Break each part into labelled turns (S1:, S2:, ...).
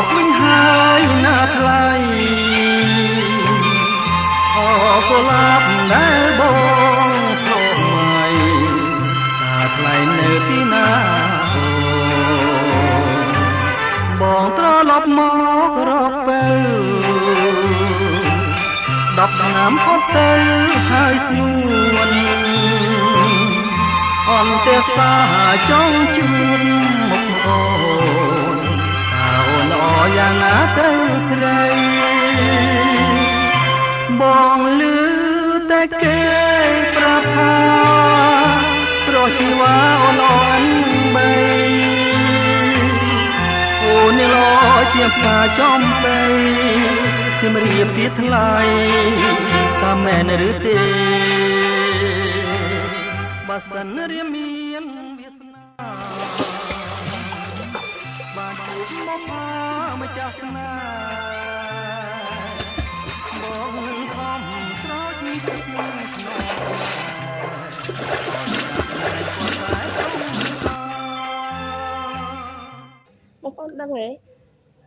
S1: កវិញហើយណាថ្លៃអកុលាបដែលបងស្លុកថ្មីតាថ្លៃនៅទីណាបងត្រឡប់មករកពេល10ឆ្នាំផុតទៅហើយស្ងួនអន្តេសាចង់ជួបមុខអូនតើអូនល្អយ៉ាងណាទៅស្រីបងលឺតែគេប្រាប់ថាស្រស់ជីវ៉ាអូនអនបីអូននេះល្អជាផ្កាចំបៃជំរាបពីថ្លៃតាមមែនឬទេបើសិនរៀមមានវាសនាបានជួបមកផាម្ចាស់ស្នាបងនឹងខំស្រោចទឹកក្នុងស្នេហ៍
S2: បងប្អូនដឹងទេ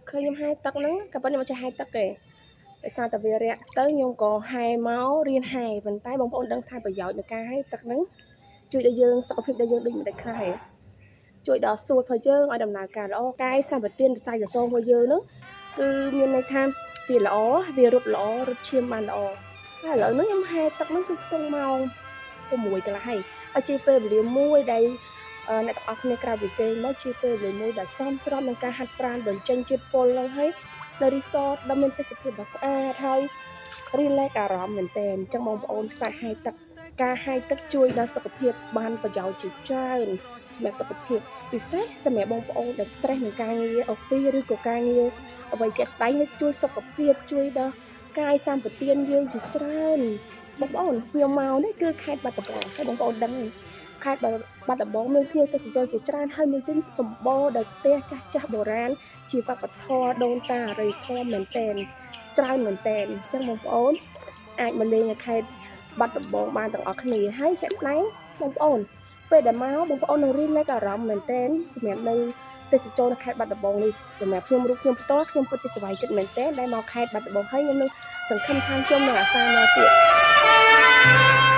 S2: ឃើញខ្ញុំហែទឹកហ្នឹងក៏ប៉ុន្តែខ្ញុំមិនចេះហែទឹកទេដោយសារតែវារាក់ទៅខ្ញុំក៏ហែមករៀនហែប៉ុន្តែបងប្អូនដឹងថាប្រយោជន៍នៃការហែទឹកហ្នឹងជួយដល់យើងសុខភាពដល់យើងដូចមិនដាច់ខ្លះទេជួយដល់សួតរបស់យើងឲ្យដំណើរការល្អកាយសម្បទានវិស័យកសោរបស់យើងហ្នឹងគឺមានន័យថាវាល្អវារត់ល្អរត់ឈាមបានល្អហើយឥឡូវហ្នឹងខ្ញុំហែទឹកហ្នឹងគឺខ្ទង់ម៉ោង6កន្លះហើយជាពេលវេលាមួយដែលអ្នកទាំងអស់គ្នាក្រៅពីគេមកជាពេលវេលាមួយដែលសមស្របនឹងការហាត់ប្រាណបញ្ចេញជាតិពុលហ្នឹងហើយនៅរីសតដែលមានទេសភាពដ៏ស្អាតហើយ relax អារម្មណ៍មែនតើអញ្ចឹងបងប្អូនសាសហែទឹកការហែទឹកជួយដល់សុខភាពបានប្រយោជន៍ជាច្រើនសម្រាប់សុខភាពពិសេសសម្រាប់បងប្អូនដែល stress នឹងការងារ office ឬក៏ការងារអ្វីជាក់ស្ដែងឲ្យជួយសុខភាពជួយដល់កាយសម្បទានយើងជាច្រើនបងប្អូនខ្ញុំមកនេះគឺខេត្តបាត់ដំបងហើយបងប្អូនដឹងទេខេត្តបាត់ដំបងមានភ្ញៀវទេសចរជាច្រើនហើយមានទីសម្បូរដោយផ្ទះចាស់បុរាណជាវប្បធម៌ដូនតាអរិយធម៌មែនតើច្រើនមែនតើអញ្ចឹងបងប្អូនអាចមកលេងនៅខេត្តបាត់ដំបងបានទាំងអស់គ្នាហើយចាក់ស្ដែងបងប្អូនពេលដែលមកបងប្អូននឹងរៀនលេខអារម្មណ៍មែនតើសម្រាប់នៅទេសចរនៅខេត្តបាត់ដំបងនេះសម្រាប់ខ្ញុំរូបខ្ញុំផ្ទាល់ខ្ញុំពិតជាសប្បាយចិត្តមែនតើដែលមកខេត្តបាត់ដំបងហើយខ្ញុំនឹងសង្ឃឹមថាខ្ញុំនឹងអាសាមកទៀត